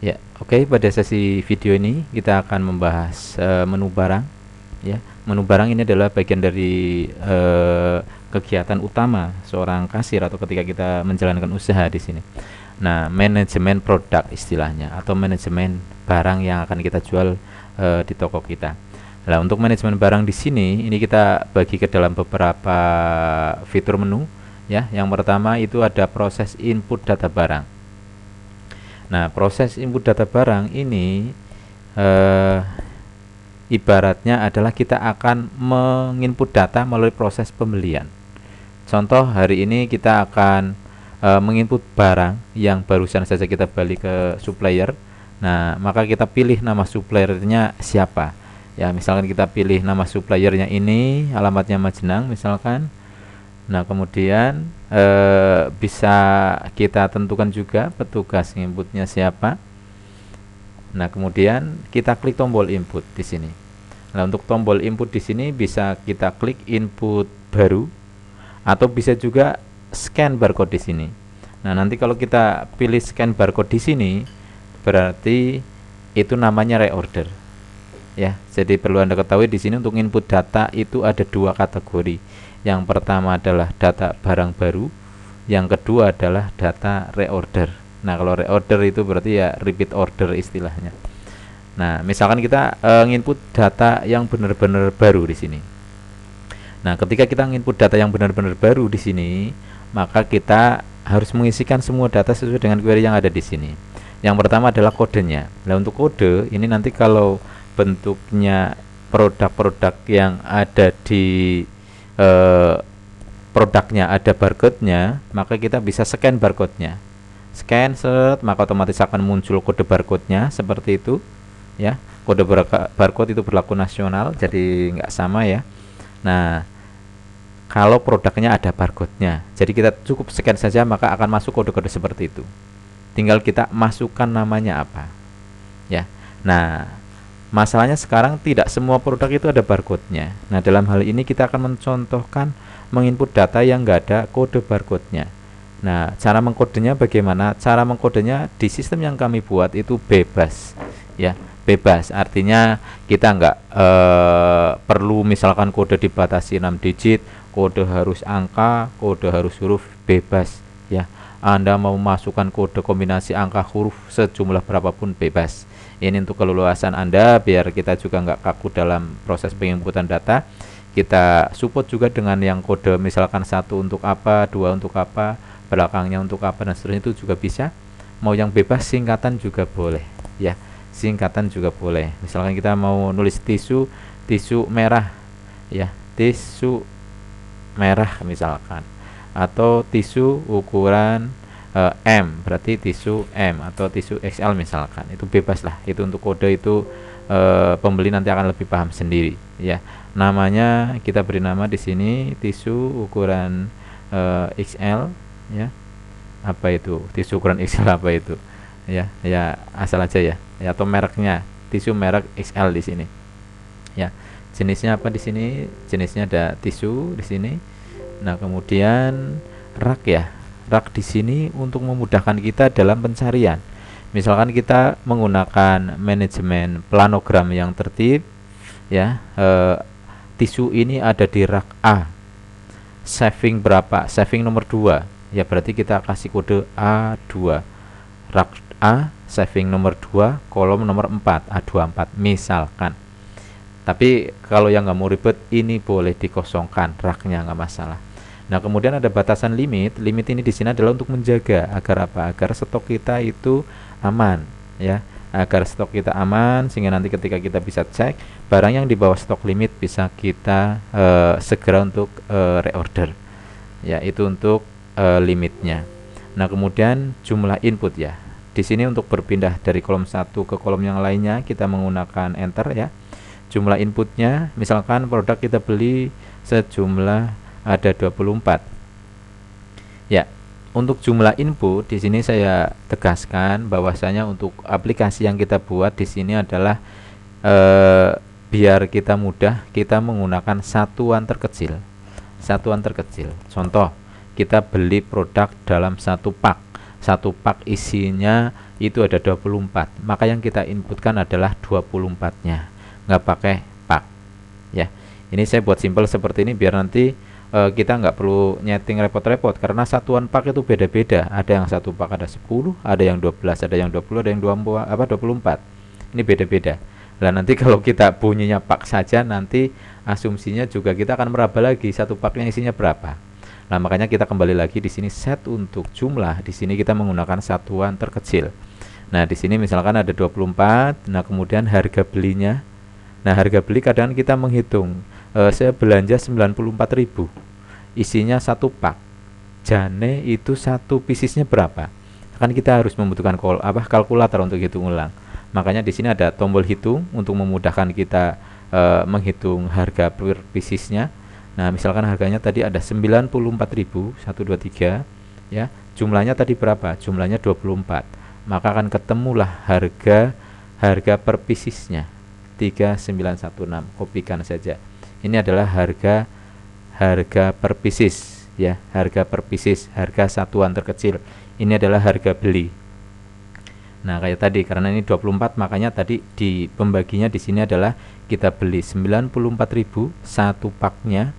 Ya, oke. Pada sesi video ini kita akan membahas menu barang. Ya, menu barang ini adalah bagian dari kegiatan utama seorang kasir atau ketika kita menjalankan usaha di sini. Nah, manajemen produk istilahnya atau manajemen barang yang akan kita jual di toko kita. Nah, untuk manajemen barang di sini ini kita bagi ke dalam beberapa fitur menu. Ya, yang pertama itu ada proses input data barang. Nah, proses input data barang ini eh, ibaratnya adalah kita akan menginput data melalui proses pembelian. Contoh, hari ini kita akan menginput barang yang barusan saja kita balik ke supplier. Nah, maka kita pilih nama suppliernya siapa. Ya, misalkan kita pilih nama suppliernya ini, alamatnya Majenang misalkan. Nah, kemudian bisa kita tentukan juga petugas inputnya siapa. Nah, kemudian kita klik tombol input di sini. Nah, untuk tombol input di sini bisa kita klik input baru atau bisa juga scan barcode di sini. Nah, nanti kalau kita pilih scan barcode di sini berarti itu namanya reorder. Ya, jadi perlu Anda ketahui di sini untuk input data itu ada dua kategori. Yang pertama adalah data barang baru, yang kedua adalah data reorder. Nah, kalau reorder itu berarti ya repeat order istilahnya. Nah, misalkan kita nginput data yang benar-benar baru di sini. Nah, ketika kita nginput data yang benar-benar baru di sini, maka kita harus mengisikan semua data sesuai dengan query yang ada di sini. Yang pertama adalah kodenya. Nah, untuk kode ini nanti kalau bentuknya produk-produk yang ada di produknya ada barcode-nya, maka kita bisa scan barcode-nya. Scan set, maka otomatis akan muncul kode barcode-nya seperti itu, ya. Kode barcode itu berlaku nasional, jadi nggak sama ya. Nah, kalau produknya ada barcode-nya, jadi kita cukup scan saja maka akan masuk kode-kode seperti itu. Tinggal kita masukkan namanya apa, ya. Nah, masalahnya sekarang tidak semua produk itu ada barcode-nya. Nah, dalam hal ini kita akan mencontohkan menginput data yang nggak ada kode barcode-nya. Nah, cara mengkodenya bagaimana? Cara mengkodenya di sistem yang kami buat itu bebas, ya, bebas. Artinya kita nggak perlu misalkan kode dibatasi 6 digit, kode harus angka, kode harus huruf, bebas, ya. Anda mau masukkan kode kombinasi angka huruf sejumlah berapapun bebas. Ini untuk keleluasan Anda biar kita juga nggak kaku dalam proses penginputan data. Kita support juga dengan yang kode misalkan 1 untuk apa, 2 untuk apa, belakangnya untuk apa dan seterusnya itu juga bisa. Mau yang bebas singkatan juga boleh, ya. Singkatan juga boleh. Misalkan kita mau nulis tisu merah, ya, tisu merah misalkan. Atau tisu ukuran M, berarti tisu M atau tisu XL misalkan. Itu bebas lah. Itu untuk kode itu pembeli nanti akan lebih paham sendiri, ya. Namanya kita beri nama di sini tisu ukuran XL, ya. Apa itu? Tisu ukuran XL apa itu? Ya, ya asal aja ya. Ya, atau mereknya tisu merek XL di sini. Ya. Jenisnya apa di sini? Jenisnya ada tisu di sini. Nah, kemudian rak ya. Rak di sini untuk memudahkan kita dalam pencarian. Misalkan kita menggunakan manajemen planogram yang tertib, ya. Tisu ini ada di rak A. Saving berapa? Saving nomor 2. Ya, berarti kita kasih kode A2. Rak A, saving nomor 2, kolom nomor 4, A24 misalkan. Tapi kalau yang nggak mau ribet, ini boleh dikosongkan raknya, nggak masalah. Nah, kemudian ada batasan limit. Limit ini di sini adalah untuk menjaga agar apa? Agar stok kita itu aman, ya. Agar stok kita aman sehingga nanti ketika kita bisa cek barang yang di bawah stok limit bisa kita segera untuk reorder. Ya, itu untuk limitnya. Nah, kemudian jumlah input ya. Di sini untuk berpindah dari kolom satu ke kolom yang lainnya kita menggunakan enter ya. Jumlah inputnya misalkan produk kita beli sejumlah ada 24. Ya, untuk jumlah input di sini saya tegaskan bahwasanya untuk aplikasi yang kita buat di sini adalah biar kita mudah kita menggunakan satuan terkecil. Satuan terkecil. Contoh, kita beli produk dalam satu pak. Satu pak isinya itu ada 24, maka yang kita inputkan adalah 24-nya, nggak pakai pak ya. Ini saya buat simpel seperti ini biar nanti kita nggak perlu nyeting repot-repot, karena satuan pak itu beda-beda. Ada yang satu pak ada 10, ada yang 12, ada yang 20, ada yang 24. Ini beda-beda. Nah nanti kalau kita bunyinya pak saja, nanti asumsinya juga kita akan meraba lagi satu paknya isinya berapa. Nah makanya kita kembali lagi di sini set untuk jumlah. Di sini kita menggunakan satuan terkecil. Nah di sini misalkan ada 24. Nah kemudian harga belinya. Nah harga beli kadang kita menghitung. Saya belanja 94.000, isinya satu pak, jane itu satu piecesnya berapa, kan kita harus membutuhkan kalkulator untuk hitung ulang. Makanya di sini ada tombol hitung untuk memudahkan kita menghitung harga per piecesnya. Nah misalkan harganya tadi ada 94.000, 123 ya, jumlahnya tadi berapa, jumlahnya 24, maka akan ketemulah harga per piecesnya 3916. Kopikan saja. Ini adalah harga per pieces ya, harga per pieces, harga satuan terkecil. Ini adalah harga beli. Nah, kayak tadi karena ini 24, makanya tadi di pembaginya di sini adalah kita beli 94.000 satu paknya.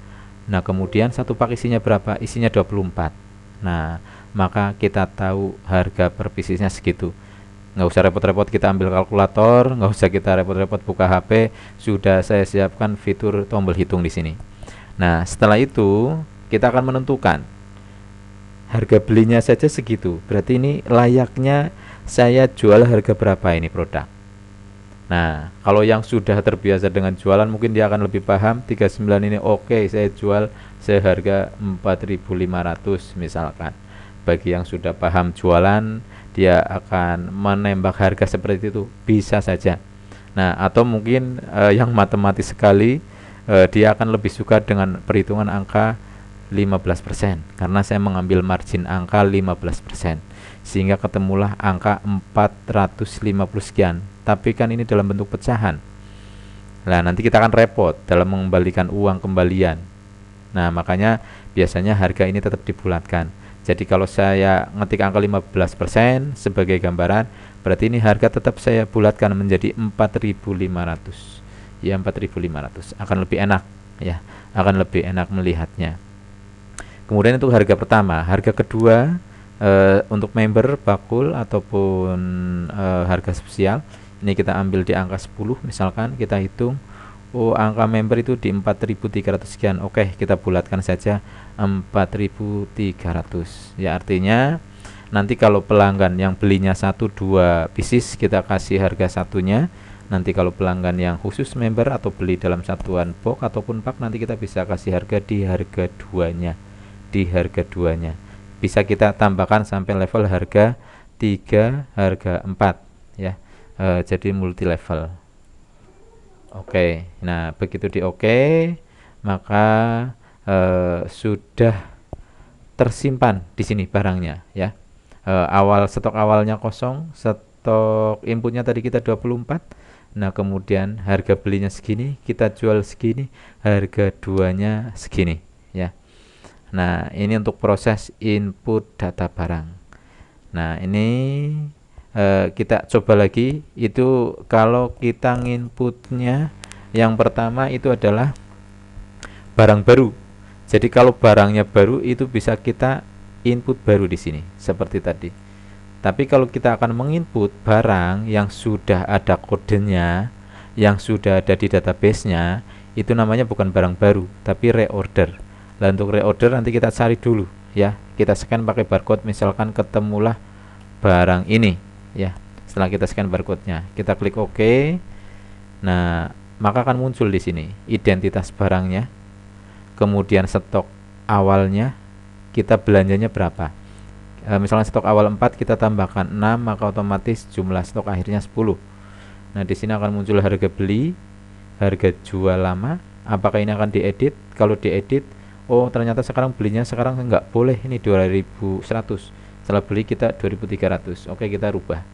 Nah, kemudian satu pak isinya berapa? Isinya 24. Nah, maka kita tahu harga per piecesnya segitu. Nggak usah repot-repot kita ambil kalkulator, nggak usah kita repot-repot buka HP, sudah saya siapkan fitur tombol hitung di sini. Nah setelah itu kita akan menentukan harga belinya saja segitu, berarti ini layaknya saya jual harga berapa ini produk. Nah kalau yang sudah terbiasa dengan jualan mungkin dia akan lebih paham. 39 ini oke, saya jual seharga 4.500 misalkan. Bagi yang sudah paham jualan, dia akan menembak harga seperti itu, bisa saja. Nah atau mungkin yang matematis sekali, dia akan lebih suka dengan perhitungan angka 15%, karena saya mengambil margin angka 15%, sehingga ketemulah angka 450 sekian. Tapi kan ini dalam bentuk pecahan. Nah nanti kita akan repot dalam mengembalikan uang kembalian. Nah makanya biasanya harga ini tetap dibulatkan. Jadi kalau saya ngetik angka 15% sebagai gambaran, berarti ini harga tetap saya bulatkan menjadi 4.500. Ya 4.500 akan lebih enak ya, akan lebih enak melihatnya. Kemudian itu harga pertama. Harga kedua untuk member bakul ataupun harga spesial, ini kita ambil di angka 10 misalkan, kita hitung. Oh angka member itu di 4.300 sekian. Oke, kita bulatkan saja 4.300 ya, artinya nanti kalau pelanggan yang belinya 1-2 pieces kita kasih harga satunya. Nanti kalau pelanggan yang khusus member atau beli dalam satuan box ataupun pak, nanti kita bisa kasih harga di harga duanya, bisa kita tambahkan sampai level harga 3, harga 4 ya. Jadi multi level. Oke, nah begitu di oke, maka sudah tersimpan di sini barangnya ya. Stok awalnya kosong, stok inputnya tadi kita 24. Nah kemudian harga belinya segini, kita jual segini, harga duanya segini ya. Nah ini untuk proses input data barang. Nah ini kita coba lagi. Itu kalau kita nginputnya yang pertama itu adalah barang baru. Jadi kalau barangnya baru itu bisa kita input baru di sini seperti tadi. Tapi kalau kita akan menginput barang yang sudah ada kodenya, yang sudah ada di database-nya, itu namanya bukan barang baru tapi reorder. Nah untuk reorder nanti kita cari dulu ya, kita scan pakai barcode, misalkan ketemulah barang ini ya. Setelah kita scan barcode-nya, kita klik OK. Nah maka akan muncul di sini identitas barangnya, kemudian stok awalnya, kita belanjanya berapa. Misalnya stok awal 4, kita tambahkan 6, maka otomatis jumlah stok akhirnya 10. Nah di sini akan muncul harga beli, harga jual lama. Apakah ini akan diedit? Kalau diedit, oh ternyata sekarang belinya sekarang nggak boleh, ini 2100, setelah beli kita 2300. Oke, kita rubah.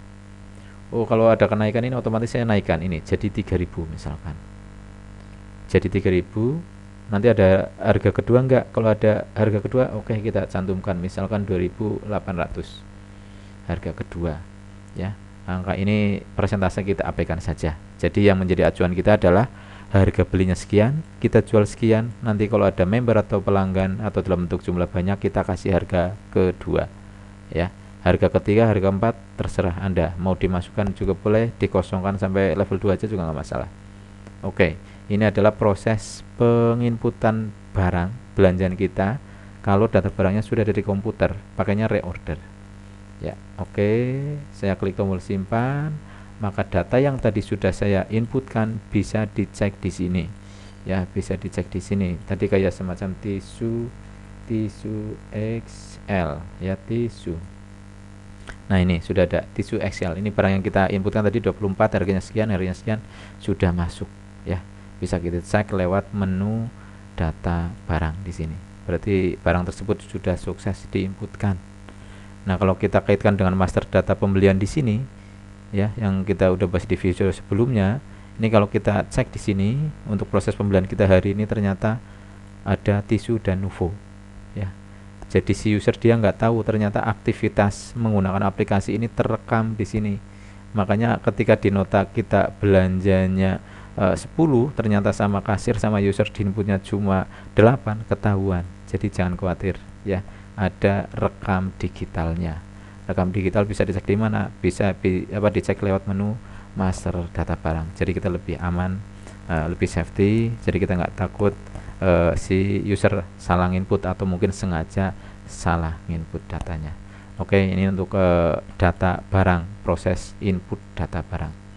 Oh kalau ada kenaikan ini otomatis saya naikkan ini jadi 3000 misalkan, jadi 3000. Nanti ada harga kedua enggak? Kalau ada harga kedua, oke kita cantumkan misalkan 2800 harga kedua. ya. Angka ini persentase kita abaikan saja. Jadi yang menjadi acuan kita adalah harga belinya sekian, kita jual sekian. Nanti kalau ada member atau pelanggan atau dalam bentuk jumlah banyak, kita kasih harga kedua, ya. Harga ketiga, harga keempat, terserah Anda. Mau dimasukkan juga boleh, dikosongkan sampai level 2 aja juga nggak masalah. Oke, ini adalah proses penginputan barang belanjaan kita. Kalau data barangnya sudah ada di komputer, pakainya reorder. Ya, oke. Saya klik tombol simpan, maka data yang tadi sudah saya inputkan bisa dicek di sini. Ya, bisa dicek di sini. Tadi kayak semacam tisu XL, ya, tisu. Nah, ini sudah ada tisu XL. Ini barang yang kita inputkan tadi 24, harganya sekian, sudah masuk, ya. Bisa kita cek lewat menu data barang di sini. Berarti barang tersebut sudah sukses diinputkan. Nah, kalau kita kaitkan dengan master data pembelian di sini, ya, yang kita udah bahas di video sebelumnya, ini kalau kita cek di sini untuk proses pembelian kita hari ini ternyata ada tisu dan Nuvo, ya. Jadi si user dia nggak tahu ternyata aktivitas menggunakan aplikasi ini terekam di sini. Makanya ketika di nota kita belanjanya 10, ternyata sama kasir sama user di inputnya cuma 8, ketahuan. Jadi jangan khawatir, ya. Ada rekam digitalnya. Rekam digital bisa dicek di mana? Bisa dicek lewat menu master data barang. Jadi kita lebih aman, lebih safety. Jadi kita nggak takut si user salah input atau mungkin sengaja salah input datanya. Oke, ini untuk data barang, proses input data barang.